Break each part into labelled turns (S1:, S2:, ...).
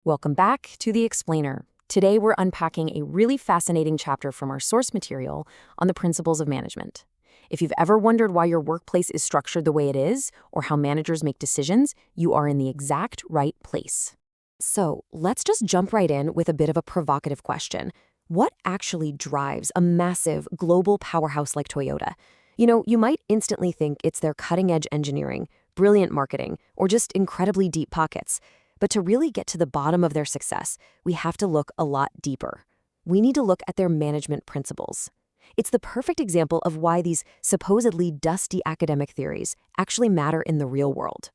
S1: Welcome back to The Explainer. Today we're unpacking a really fascinating chapter from our source material on the principles of management. If you've ever wondered why your workplace is structured the way it is, or how managers make decisions, you are in the exact right place. So let's just jump right in with a bit of a provocative question. What actually drives a massive global powerhouse like Toyota? You might instantly think it's their cutting-edge engineering, brilliant marketing, or just incredibly deep pockets. But to really get to the bottom of their success, we have to look a lot deeper. We need to look at their management principles. It's the perfect example of why these supposedly dusty academic theories actually matter in the real world.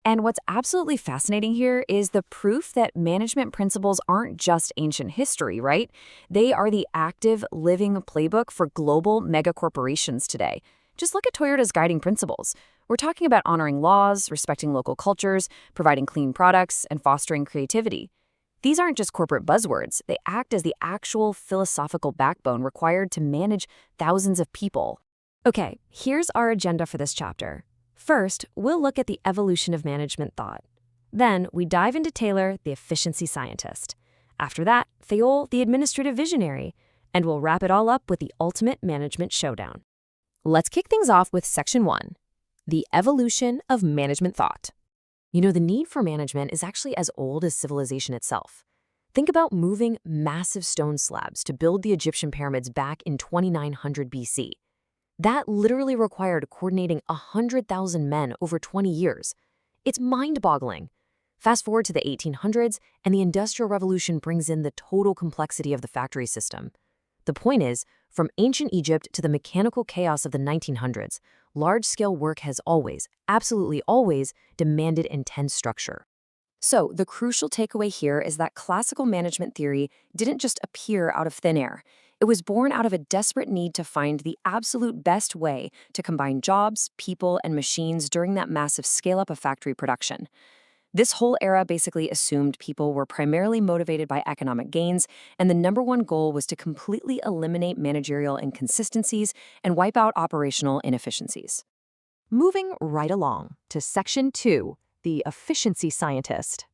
S1: And what's absolutely fascinating here is the proof that management principles aren't just ancient history, right? They are the active, living playbook for global megacorporations today. Just look at Toyota's guiding principles. We're talking about honoring laws, respecting local cultures, providing clean products, and fostering creativity. These aren't just corporate buzzwords. They act as the actual philosophical backbone required to manage thousands of people. Okay, here's our agenda for this chapter. First, we'll look at the evolution of management thought. Then, we dive into Taylor, the efficiency scientist. After that, Fayol, the administrative visionary. And we'll wrap it all up with the ultimate management showdown. Let's kick things off with Section 1, the evolution of management thought. The need for management is actually as old as civilization itself. Think about moving massive stone slabs to build the Egyptian pyramids back in 2900 BC. That literally required coordinating 100,000 men over 20 years. It's mind-boggling. Fast forward to the 1800s, and the Industrial Revolution brings in the total complexity of the factory system. The point is, from ancient Egypt to the mechanical chaos of the 1900s, large-scale work has always, absolutely always, demanded intense structure. So, the crucial takeaway here is that classical management theory didn't just appear out of thin air. It was born out of a desperate need to find the absolute best way to combine jobs, people, and machines during that massive scale-up of factory production. This whole era basically assumed people were primarily motivated by economic gains, and the number one goal was to completely eliminate managerial inconsistencies and wipe out operational inefficiencies. Moving right along to Section 2, the efficiency scientist.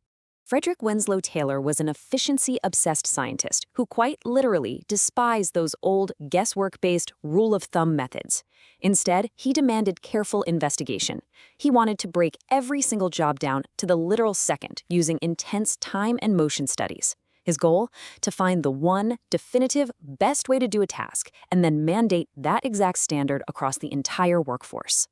S1: Frederick Winslow Taylor was an efficiency-obsessed scientist who quite literally despised those old, guesswork-based rule-of-thumb methods. Instead, he demanded careful investigation. He wanted to break every single job down to the literal second using intense time and motion studies. His goal? To find the one, definitive, best way to do a task and then mandate that exact standard across the entire workforce.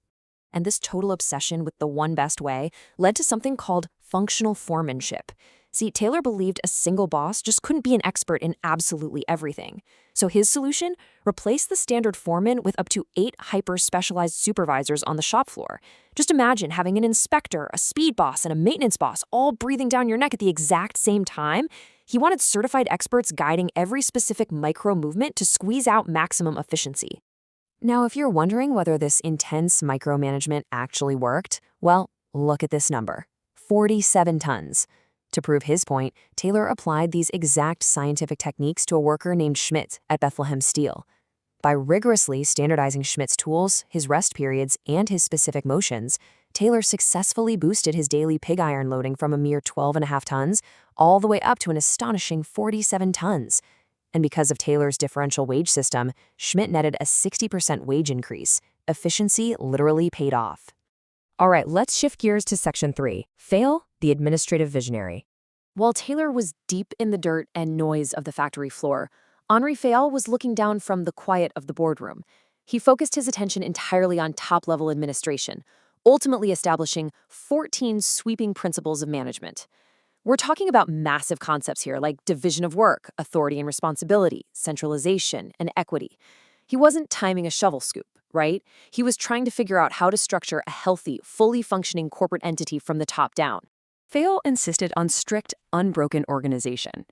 S1: And this total obsession with the one best way led to something called functional foremanship. See, Taylor believed a single boss just couldn't be an expert in absolutely everything. So his solution? Replace the standard foreman with up to 8 hyper-specialized supervisors on the shop floor. Just imagine having an inspector, a speed boss, and a maintenance boss all breathing down your neck at the exact same time. He wanted certified experts guiding every specific micro-movement to squeeze out maximum efficiency. Now, if you're wondering whether this intense micromanagement actually worked, well, look at this number, 47 tons. To prove his point, Taylor applied these exact scientific techniques to a worker named Schmidt at Bethlehem Steel. By rigorously standardizing Schmidt's tools, his rest periods, and his specific motions, Taylor successfully boosted his daily pig iron loading from a mere 12.5 tons all the way up to an astonishing 47 tons. And because of Taylor's differential wage system, Schmidt netted a 60% wage increase. Efficiency literally paid off. All right, let's shift gears to Section 3, Fayol, the administrative visionary. While Taylor was deep in the dirt and noise of the factory floor, Henri Fayol was looking down from the quiet of the boardroom. He focused his attention entirely on top-level administration, ultimately establishing 14 sweeping principles of management. We're talking about massive concepts here like division of work, authority and responsibility, centralization, and equity. He wasn't timing a shovel scoop, right? He was trying to figure out how to structure a healthy, fully functioning corporate entity from the top down. Fayol insisted on strict, unbroken organization.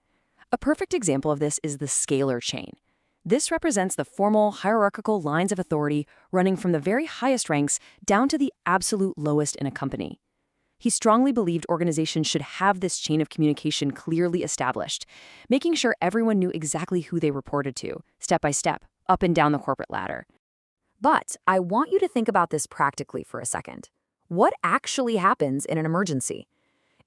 S1: A perfect example of this is the scalar chain. This represents the formal, hierarchical lines of authority running from the very highest ranks down to the absolute lowest in a company. He strongly believed organizations should have this chain of communication clearly established, making sure everyone knew exactly who they reported to, step by step, up and down the corporate ladder. But I want you to think about this practically for a second. What actually happens in an emergency?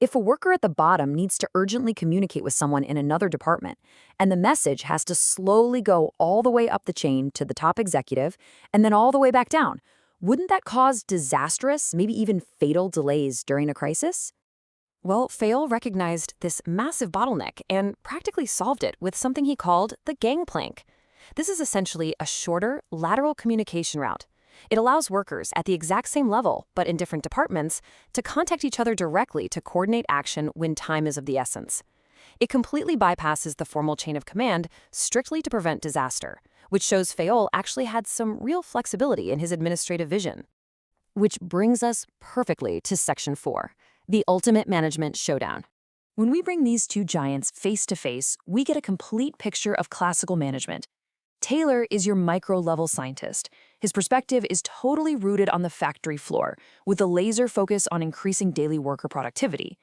S1: If a worker at the bottom needs to urgently communicate with someone in another department, and the message has to slowly go all the way up the chain to the top executive and then all the way back down, wouldn't that cause disastrous, maybe even fatal delays during a crisis? Well, Fayol recognized this massive bottleneck and practically solved it with something he called the gangplank. This is essentially a shorter, lateral communication route. It allows workers at the exact same level, but in different departments, to contact each other directly to coordinate action when time is of the essence. It completely bypasses the formal chain of command strictly to prevent disaster, which shows Fayol actually had some real flexibility in his administrative vision. Which brings us perfectly to Section 4, the ultimate management showdown. When we bring these two giants face to face, we get a complete picture of classical management. Taylor is your micro-level scientist. His perspective is totally rooted on the factory floor, with a laser focus on increasing daily worker productivity.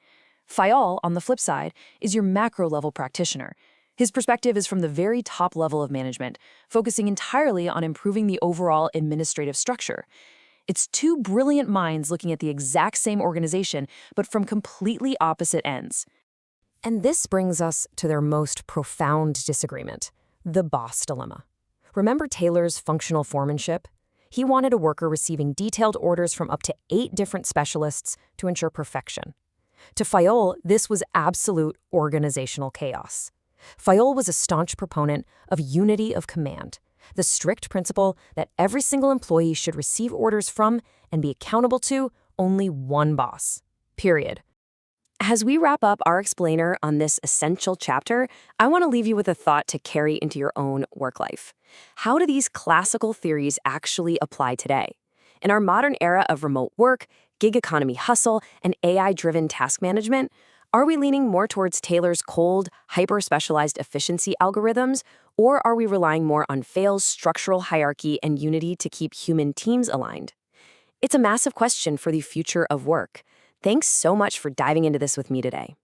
S1: Fayol, on the flip side, is your macro-level practitioner. His perspective is from the very top level of management, focusing entirely on improving the overall administrative structure. It's two brilliant minds looking at the exact same organization, but from completely opposite ends. And this brings us to their most profound disagreement, the boss dilemma. Remember Taylor's functional foremanship? He wanted a worker receiving detailed orders from up to 8 different specialists to ensure perfection. To Fayol, this was absolute organizational chaos. Fayol was a staunch proponent of unity of command, the strict principle that every single employee should receive orders from and be accountable to only one boss. Period. As we wrap up our explainer on this essential chapter, I want to leave you with a thought to carry into your own work life. How do these classical theories actually apply today? In our modern era of remote work, gig economy hustle, and AI-driven task management, are we leaning more towards Taylor's cold, hyper-specialized efficiency algorithms, or are we relying more on Fayol's structural hierarchy and unity to keep human teams aligned? It's a massive question for the future of work. Thanks so much for diving into this with me today.